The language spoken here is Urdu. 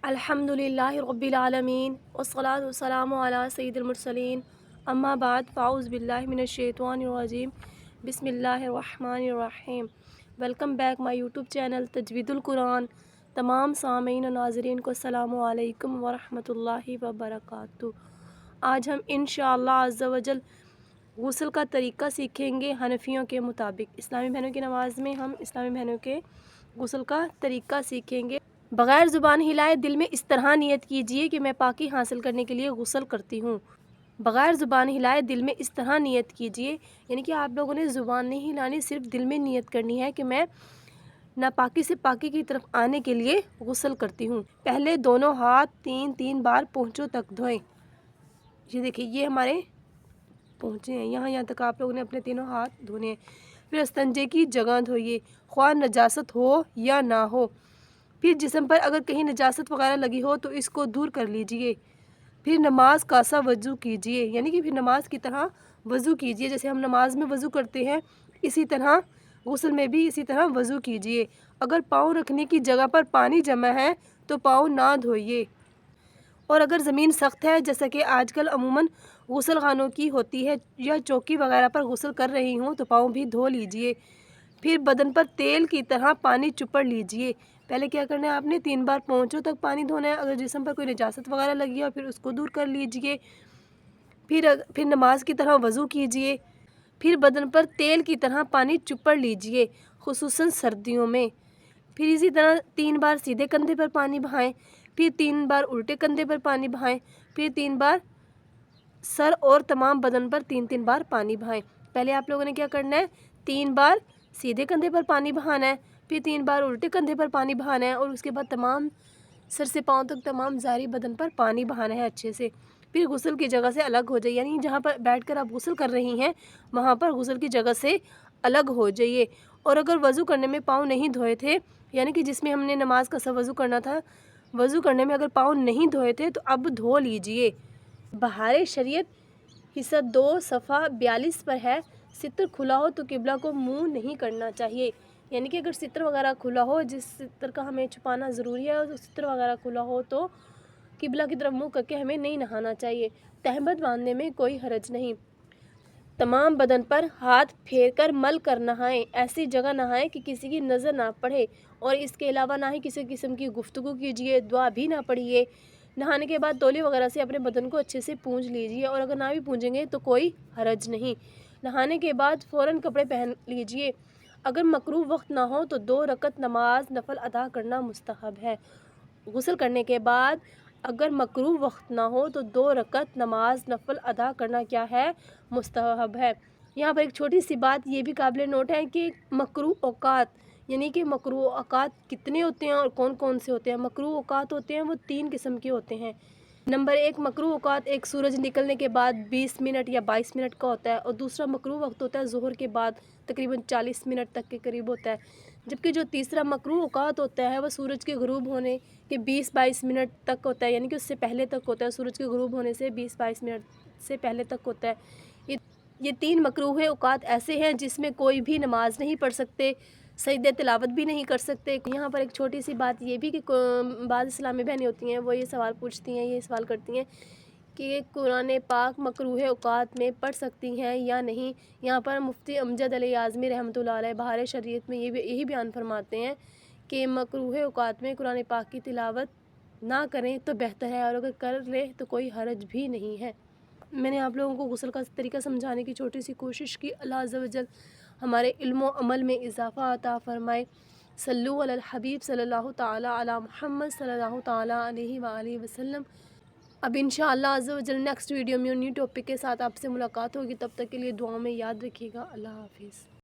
الحمدللہ رب العالمین والصلاة والسلام علی سید المرسلین اما بعد فاعوذ باللہ من الشیطان الرجیم بسم اللہ الرحمن الرحیم۔ Welcome back my YouTube channel Tajweed ul-Quran. تمام سامعین و ناظرین کو السلام علیکم ورحمۃ اللہ وبرکاتہ۔ آج ہم انشاءاللہ عز و جل غسل کا طریقہ سیکھیں گے حنفیوں کے مطابق۔ اسلامی بہنوں کی نماز میں ہم اسلامی بہنوں کے غسل کا طریقہ سیکھیں گے۔ بغیر زبان ہلائے دل میں اس طرح نیت کیجئے کہ میں پاکی حاصل کرنے کے لیے غسل کرتی ہوں۔ بغیر زبان ہلائے دل میں اس طرح نیت کیجئے، یعنی کہ آپ لوگوں نے زبان نہیں ہلانی، صرف دل میں نیت کرنی ہے کہ میں ناپاکی سے پاکی کی طرف آنے کے لیے غسل کرتی ہوں۔ پہلے دونوں ہاتھ تین بار پونچھوں تک دھوئیں۔ یہ دیکھیں، یہ ہمارے پہنچے ہیں یہاں تک آپ لوگوں نے اپنے تینوں ہاتھ دھونے ہیں۔ پھر استنجے کی جگہ دھوئیے، خواہ نجاست ہو یا نہ ہو۔ پھر جسم پر اگر کہیں نجاست وغیرہ لگی ہو تو اس کو دور کر لیجئے۔ پھر نماز کا سا وضو کیجئے، یعنی کہ پھر نماز کی طرح وضو کیجئے، جیسے ہم نماز میں وضو کرتے ہیں اسی طرح غسل میں بھی اسی طرح وضو کیجئے۔ اگر پاؤں رکھنے کی جگہ پر پانی جمع ہے تو پاؤں نہ دھوئیے، اور اگر زمین سخت ہے جیسا کہ آج کل عموماً غسل خانوں کی ہوتی ہے یا چوکی وغیرہ پر غسل کر رہی ہوں تو پاؤں بھی دھو لیجئے۔ پھر بدن پر تیل کی طرح پانی چپڑ لیجئے۔ پہلے کیا کرنا ہے، آپ نے 3 بار پونچھوں تک پانی دھونا ہے۔ اگر جسم پر کوئی نجاست وغیرہ لگی ہے پھر اس کو دور کر لیجئے۔ پھر نماز کی طرح وضو کیجئے۔ پھر بدن پر تیل کی طرح پانی چپڑ لیجئے، خصوصاً سردیوں میں۔ پھر اسی طرح 3 بار سیدھے کندھے پر پانی بہائیں، پھر 3 بار الٹے کندھے پر پانی بہائیں، پھر 3 بار سر اور تمام بدن پر 3 بار پانی بہائیں۔ پہلے آپ لوگوں نے کیا کرنا ہے، 3 بار سیدھے کندھے پر پانی بہانا ہے، پھر 3 بار الٹے کندھے پر پانی بہانا ہے، اور اس کے بعد تمام سر سے پاؤں تک تمام ظاہری بدن پر پانی بہانا ہے اچھے سے۔ پھر غسل کی جگہ سے الگ ہو جائیے، یعنی جہاں پر بیٹھ کر آپ غسل کر رہی ہیں وہاں پر غسل کی جگہ سے الگ ہو جائیے۔ اور اگر وضو کرنے میں پاؤں نہیں دھوئے تھے، یعنی کہ جس میں ہم نے نماز کا سا وضو کرنا تھا، وضو کرنے میں اگر پاؤں نہیں دھوئے تھے تو اب دھو لیجئے۔ بہار شریعت حصہ 2 صفحہ 42 پر ہے، ستر کھلا ہو تو قبلہ کو منہ نہیں کرنا چاہیے۔ یعنی کہ اگر ستر وغیرہ کھلا ہو، جس ستر کا ہمیں چھپانا ضروری ہے، اور ستر وغیرہ کھلا ہو تو قبلہ کی طرف منہ کر کے ہمیں نہیں نہانا چاہیے۔ تہمت باندھنے میں کوئی حرج نہیں۔ تمام بدن پر ہاتھ پھیر کر مل کر نہائیں، ایسی جگہ نہائیں کہ کسی کی نظر نہ پڑے، اور اس کے علاوہ نہ ہی کسی قسم کی گفتگو کیجیے، دعا بھی نہ پڑھیے۔ نہانے کے بعد تولیے وغیرہ سے اپنے بدن کو اچھے سے پونچھ لیجیے، اور اگر نہ بھی پونچھیں گے تو کوئی حرج نہیں۔ نہانے کے بعد فوراً کپڑے پہن لیجیے۔ اگر مکروہ وقت نہ ہو تو 2 رکعت نماز نفل ادا کرنا مستحب ہے۔ غسل کرنے کے بعد اگر مکروہ وقت نہ ہو تو 2 رکعت نماز نفل ادا کرنا کیا ہے، مستحب ہے۔ یہاں پر ایک چھوٹی سی بات یہ بھی قابل نوٹ ہے کہ مکروہ اوقات، یعنی کہ مکروہ اوقات کتنے ہوتے ہیں اور کون کون سے ہوتے ہیں۔ مکروہ اوقات ہوتے ہیں وہ 3 قسم کے ہوتے ہیں۔ نمبر 1 مکروہ اوقات ایک سورج نکلنے کے بعد 20 منٹ یا 22 منٹ کا ہوتا ہے، اور دوسرا مکروہ وقت ہوتا ہے ظہر کے بعد تقریباً 40 منٹ تک کے قریب ہوتا ہے، جبکہ جو تیسرا مکروہ اوقات ہوتا ہے وہ سورج کے غروب ہونے کے 20-22 منٹ تک ہوتا ہے، یعنی کہ اس سے پہلے تک ہوتا ہے، سورج کے غروب ہونے سے 20-22 منٹ سے پہلے تک ہوتا ہے۔ یہ 3 مکروہ اوقات ایسے ہیں جس میں کوئی بھی نماز نہیں پڑھ سکتے، سجدہ تلاوت بھی نہیں کر سکتے۔ یہاں پر ایک چھوٹی سی بات یہ بھی کہ بعض اسلامی بہنیں ہوتی ہیں وہ یہ سوال پوچھتی ہیں، یہ سوال کرتی ہیں کہ قرآن پاک مکروہ اوقات میں پڑھ سکتی ہیں یا نہیں۔ یہاں پر مفتی امجد علی اعظمی رحمۃ اللہ علیہ بہار شریعت میں یہی بیان فرماتے ہیں کہ مکروہ اوقات میں قرآن پاک کی تلاوت نہ کریں تو بہتر ہے، اور اگر کر لیں تو کوئی حرج بھی نہیں ہے۔ میں نے آپ لوگوں کو غسل کا طریقہ سمجھانے کی چھوٹی سی کوشش کی۔ اللہ عز و جل ہمارے علم و عمل میں اضافہ عطا فرمائے۔ صلو علی الحبیب صلی اللہ تعالی علی محمد صلی اللہ تعالی علیہ وآلہ وسلم۔ اب انشاءاللہ عز و جل نیکسٹ ویڈیو میں نیو ٹاپک کے ساتھ آپ سے ملاقات ہوگی، تب تک کے لیے دعاؤں میں یاد رکھیے گا۔ اللہ حافظ۔